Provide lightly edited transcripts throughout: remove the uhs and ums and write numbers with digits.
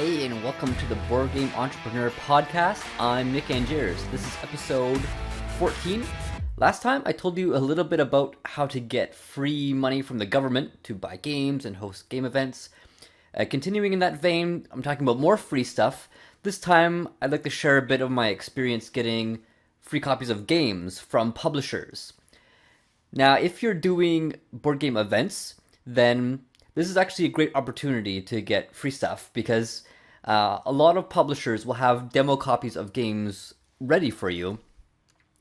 Hey, and welcome to the Board Game Entrepreneur Podcast. I'm Nick Angiers. This is episode 14. Last time I told you a little bit about how to get free money from the government to buy games and host game events. Continuing in that vein, I'm talking about more free stuff. This time, I'd like to share a bit of my experience getting free copies of games from publishers. Now, if you're doing board game events, then this is actually a great opportunity to get free stuff because a lot of publishers will have demo copies of games ready for you.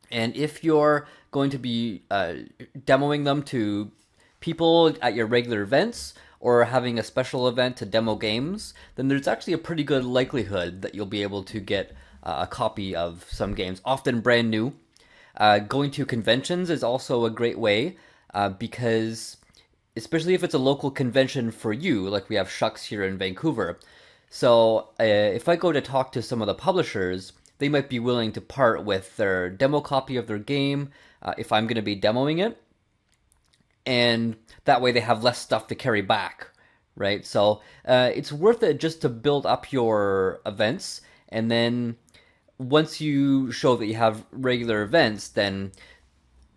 And if you're going to be demoing them to people at your regular events or having a special event to demo games, then there's actually a pretty good likelihood that you'll be able to get a copy of some games, often brand new. Going to conventions is also a great way because especially if it's a local convention for you, like we have Shucks here in Vancouver. So if I go to talk to some of the publishers, they might be willing to part with their demo copy of their game if I'm going to be demoing it. And that way they have less stuff to carry back, right? So it's worth it just to build up your events. And then once you show that you have regular events, then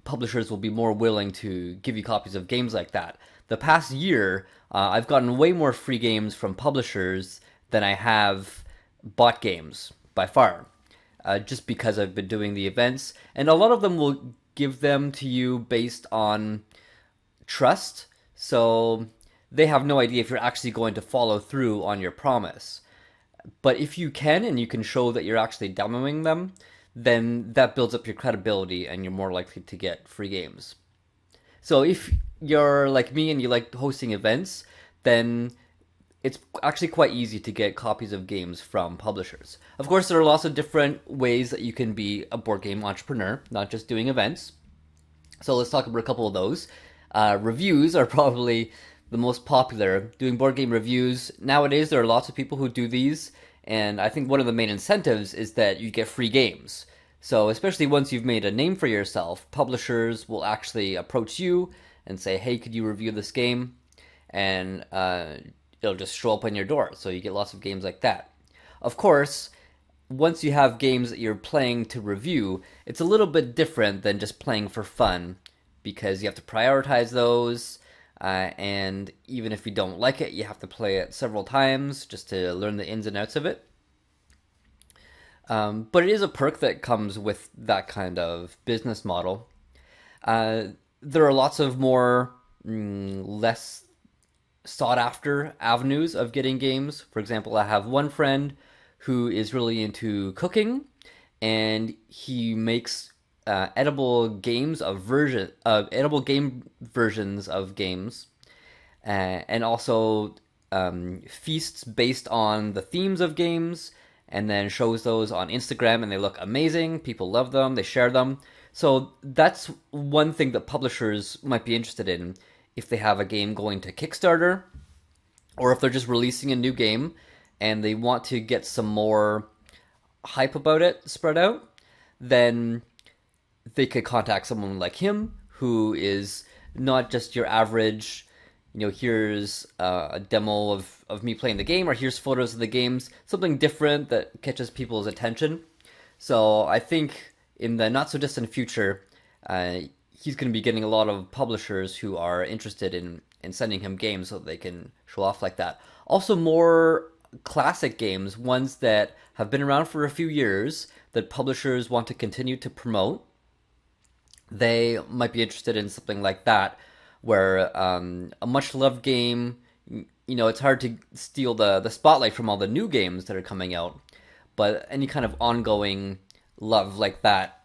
publishers will be more willing to give you copies of games like that. The past year, I've gotten way more free games from publishers than I have bought games, by far, just because I've been doing the events. And a lot of them will give them to you based on trust, so they have no idea if you're actually going to follow through on your promise. But if you can, and you can show that you're actually demoing them, then that builds up your credibility and you're more likely to get free games. So if you're like me and you like hosting events, then it's actually quite easy to get copies of games from publishers. Of course, there are lots of different ways that you can be a board game entrepreneur, not just doing events. So let's talk about a couple of those. Reviews are probably the most popular. Doing board game reviews, nowadays there are lots of people who do these, and I think one of the main incentives is that you get free games. So especially once you've made a name for yourself, publishers will actually approach you and say, hey, could you review this game? And it'll just show up on your door. So you get lots of games like that. Of course, once you have games that you're playing to review, it's a little bit different than just playing for fun because you have to prioritize those. And even if you don't like it, you have to play it several times just to learn the ins and outs of it. But it is a perk that comes with that kind of business model. There are lots of more less sought after avenues of getting games. For example, I have one friend who is really into cooking, and he makes edible game versions of games, and also feasts based on the themes of games, and then shows those on Instagram, and they look amazing. People love them, they share them. So that's one thing that publishers might be interested in if they have a game going to Kickstarter, or if they're just releasing a new game and they want to get some more hype about it spread out, then they could contact someone like him who is not just your average, here's a demo of me playing the game, or here's photos of the games, something different that catches people's attention. So I think in the not so distant future, he's going to be getting a lot of publishers who are interested in sending him games so that they can show off like that. Also more classic games, ones that have been around for a few years that publishers want to continue to promote. They might be interested in something like that, where a much loved game, it's hard to steal the spotlight from all the new games that are coming out, but any kind of ongoing love like that,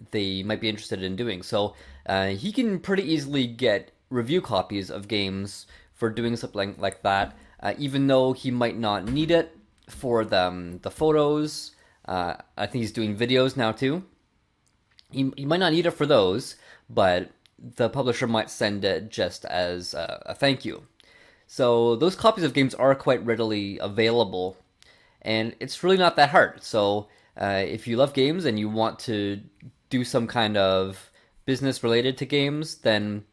they might be interested in doing. So he can pretty easily get review copies of games for doing something like that, even though he might not need it for the photos. I think he's doing videos now too. He might not need it for those, but the publisher might send it just as a thank you. So those copies of games are quite readily available, and it's really not that hard. So if you love games and you want to do some kind of business related to games, then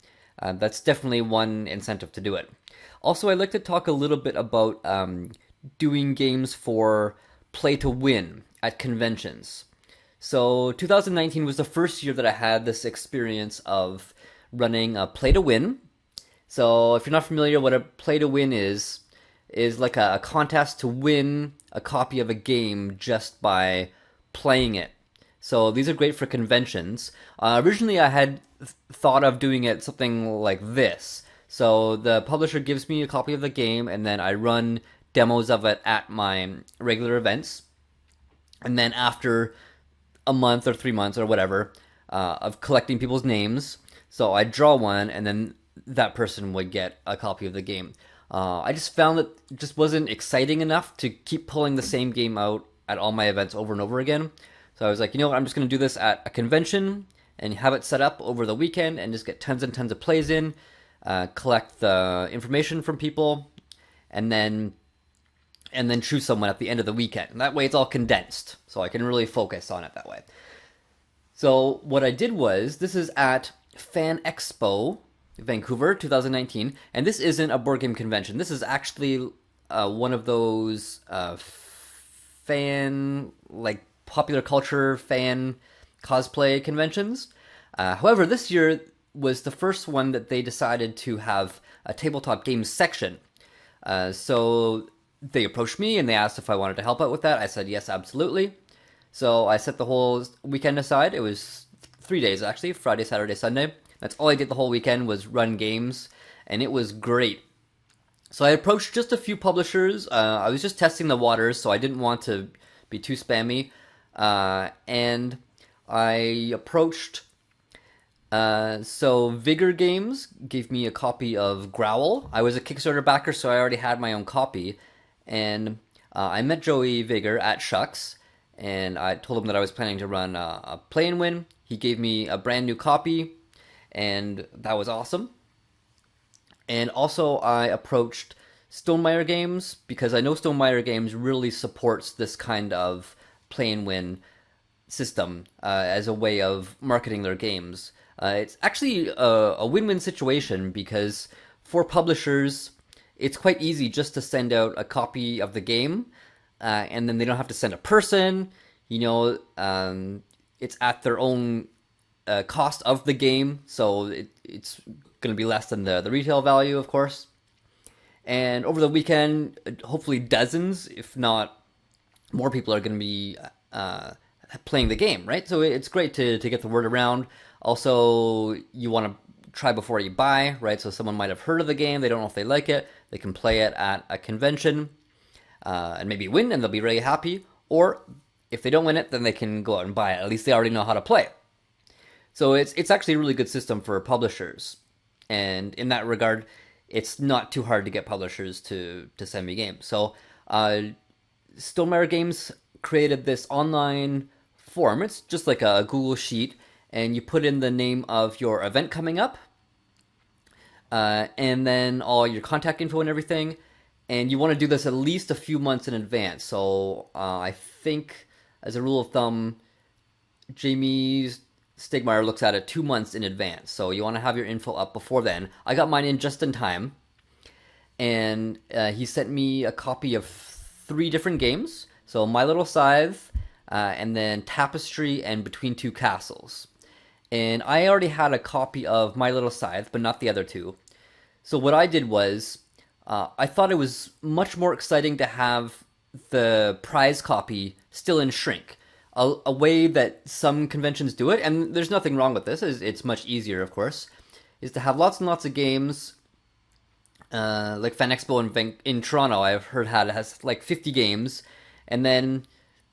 that's definitely one incentive to do it. Also, I'd like to talk a little bit about doing games for play to win at conventions. So 2019 was the first year that I had this experience of running a play to win. So if you're not familiar, what a play to win is like a contest to win a copy of a game just by playing it. So these are great for conventions. Originally, I had thought of doing it something like this. So the publisher gives me a copy of the game, and then I run demos of it at my regular events. And then after a month or 3 months or whatever of collecting people's names, so I draw one, and then that person would get a copy of the game. I just found that it just wasn't exciting enough to keep pulling the same game out at all my events over and over again. So I was like, you know what, I'm just going to do this at a convention and have it set up over the weekend and just get tons and tons of plays in, collect the information from people, and then choose someone at the end of the weekend. And that way it's all condensed, so I can really focus on it that way. So what I did was, this is at Fan Expo, Vancouver, 2019, and this isn't a board game convention. This is actually one of those fan, like popular culture fan cosplay conventions. However, this year was the first one that they decided to have a tabletop games section. So they approached me and they asked if I wanted to help out with that. I said yes, absolutely. So I set the whole weekend aside. It was 3 days actually, Friday, Saturday, Sunday. That's all I did the whole weekend, was run games, and it was great. So I approached just a few publishers. I was just testing the waters, so I didn't want to be too spammy. And I approached... so Vigor Games gave me a copy of Growl. I was a Kickstarter backer, so I already had my own copy. And I met Joey Vigor at Shucks, and I told him that I was planning to run a play and win. He gave me a brand new copy, and that was awesome. And also I approached Stonemaier Games, because I know Stonemaier Games really supports this kind of play and win system as a way of marketing their games. It's actually a win-win situation, because for publishers, it's quite easy just to send out a copy of the game, and then they don't have to send a person. It's at their own cost of the game, so it's going to be less than the retail value, of course. And over the weekend, hopefully dozens, if not more, people are going to be playing the game, right? So it's great to get the word around. Also, you want to try before you buy, right? So someone might have heard of the game, they don't know if they like it, they can play it at a convention and maybe win, and they'll be really happy. Or if they don't win it, then they can go out and buy it. At least they already know how to play it. So it's actually a really good system for publishers. And in that regard, it's not too hard to get publishers to send me games. So Stonemaier Games created this online form. It's just like a Google Sheet, and you put in the name of your event coming up, and then all your contact info and everything. And you want to do this at least a few months in advance. So I think, as a rule of thumb, Jamie Stegmaier looks at it 2 months in advance. So you want to have your info up before then. I got mine in just in time. And he sent me a copy of 3 different games. So My Little Scythe, and then Tapestry, and Between Two Castles. And I already had a copy of My Little Scythe, but not the other 2. So what I did was, I thought it was much more exciting to have the prize copy still in shrink. A way that some conventions do it, and there's nothing wrong with this, it's much easier, of course, is to have lots and lots of games. Like Fan Expo in Toronto, I've heard has like 50 games, and then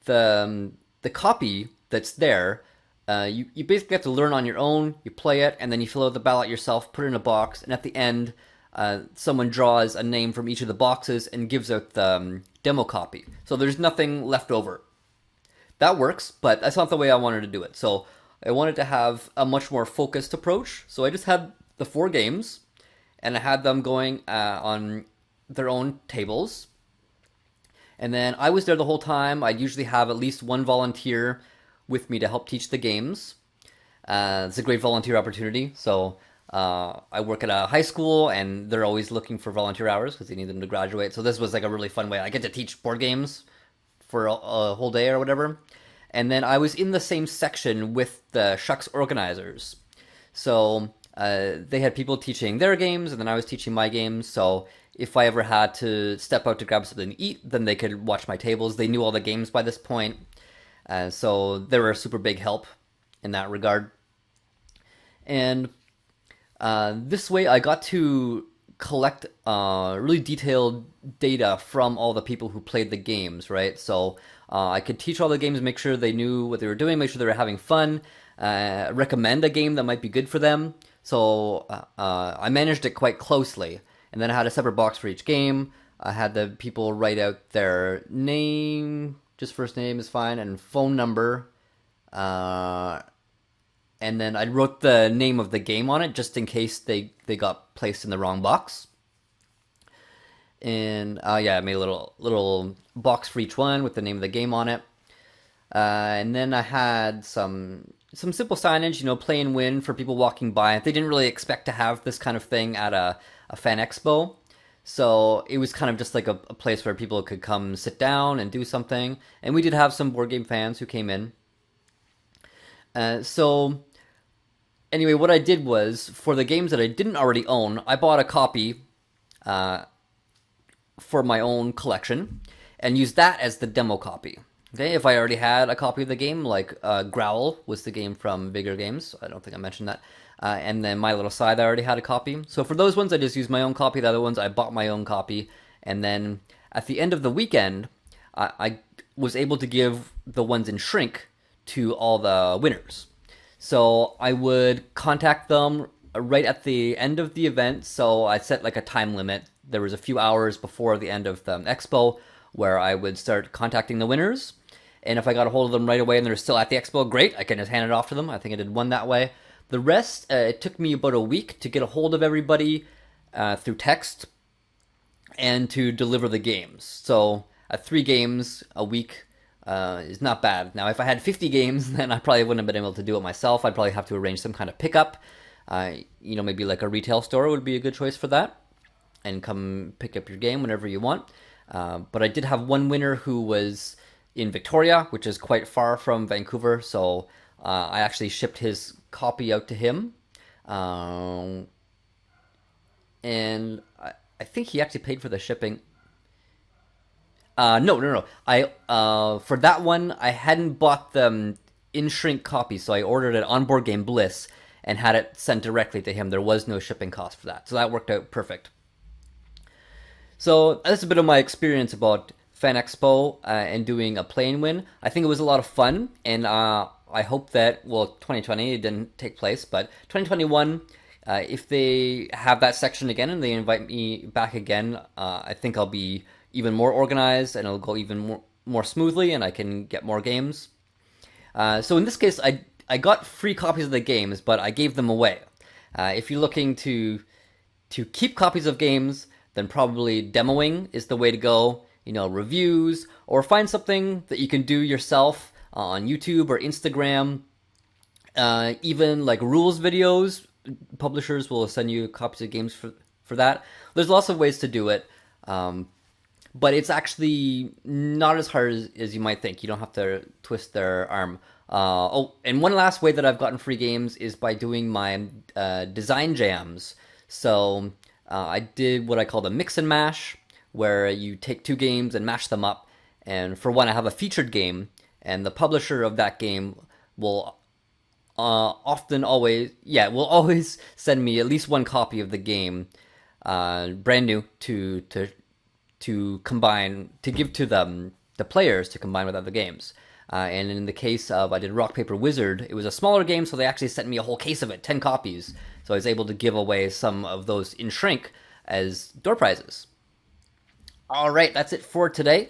the copy that's there, you basically have to learn on your own. You play it, and then you fill out the ballot yourself, put it in a box, and at the end, someone draws a name from each of the boxes and gives out the demo copy. So there's nothing left over. That works, but that's not the way I wanted to do it. So I wanted to have a much more focused approach. So I just had the 4 games, and I had them going on their own tables. And then I was there the whole time. I'd usually have at least one volunteer with me to help teach the games. It's a great volunteer opportunity. So I work at a high school, and they're always looking for volunteer hours because they need them to graduate. So this was like a really fun way. I get to teach board games for a whole day or whatever. And then I was in the same section with the Shucks organizers. So they had people teaching their games, and then I was teaching my games. So if I ever had to step out to grab something to eat, then they could watch my tables. They knew all the games by this point. So they were a super big help in that regard. And this way I got to collect really detailed data from all the people who played the games, right? So I could teach all the games, make sure they knew what they were doing, make sure they were having fun, recommend a game that might be good for them. So I managed it quite closely. And then I had a separate box for each game. I had the people write out their name, just first name is fine, and phone number. And then I wrote the name of the game on it just in case they got placed in the wrong box. And yeah, I made a little box for each one with the name of the game on it. And then I had some simple signage, play and win for people walking by. They didn't really expect to have this kind of thing at a fan expo. So it was kind of just like a place where people could come sit down and do something. And we did have some board game fans who came in. So anyway, what I did was, for the games that I didn't already own, I bought a copy for my own collection and used that as the demo copy. Okay, if I already had a copy of the game, like Growl was the game from Bigger Games. I don't think I mentioned that. And then My Little Scythe, I already had a copy. So for those ones, I just used my own copy. The other ones, I bought my own copy. And then at the end of the weekend, I was able to give the ones in shrink to all the winners. So I would contact them right at the end of the event. So I set like a time limit. There was a few hours before the end of the expo where I would start contacting the winners. And if I got a hold of them right away and they're still at the expo, great, I can just hand it off to them. I think I did one that way. The rest, it took me about a week to get a hold of everybody through text and to deliver the games. So 3 games a week is not bad. Now, if I had 50 games, then I probably wouldn't have been able to do it myself. I'd probably have to arrange some kind of pickup. Maybe like a retail store would be a good choice for that. And come pick up your game whenever you want. But I did have one winner who was in Victoria, which is quite far from Vancouver, so I actually shipped his copy out to him. And I think he actually paid for the shipping. No. For that one, I hadn't bought them in shrink copies, so I ordered it on Board Game Bliss and had it sent directly to him. There was no shipping cost for that, so that worked out perfect. So that's a bit of my experience about Fan Expo and doing a play and win. I think it was a lot of fun, and I hope that, 2020 it didn't take place, but 2021, if they have that section again and they invite me back again, I think I'll be even more organized and it'll go even more smoothly and I can get more games. So in this case, I got free copies of the games, but I gave them away. If you're looking to keep copies of games, then probably demoing is the way to go. Reviews, or find something that you can do yourself on YouTube or Instagram. Even like rules videos, publishers will send you copies of games for that. There's lots of ways to do it, but it's actually not as hard as you might think. You don't have to twist their arm. And one last way that I've gotten free games is by doing my design jams. So I did what I call the mix and mash, where you take 2 games and mash them up. And for one, I have a featured game, and the publisher of that game will always send me at least one copy of the game, brand new, to combine, to give to the players to combine with other games. And in the case of, I did Rock, Paper, Wizard, it was a smaller game, so they actually sent me a whole case of it, 10 copies. So I was able to give away some of those in shrink as door prizes. All right, that's it for today.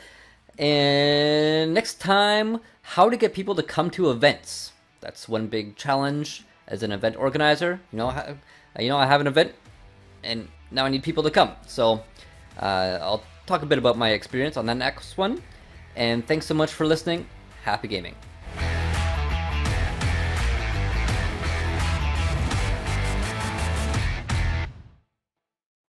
And next time, how to get people to come to events. That's one big challenge as an event organizer. I have an event, and now I need people to come. So I'll talk a bit about my experience on that next one. And thanks so much for listening. Happy gaming.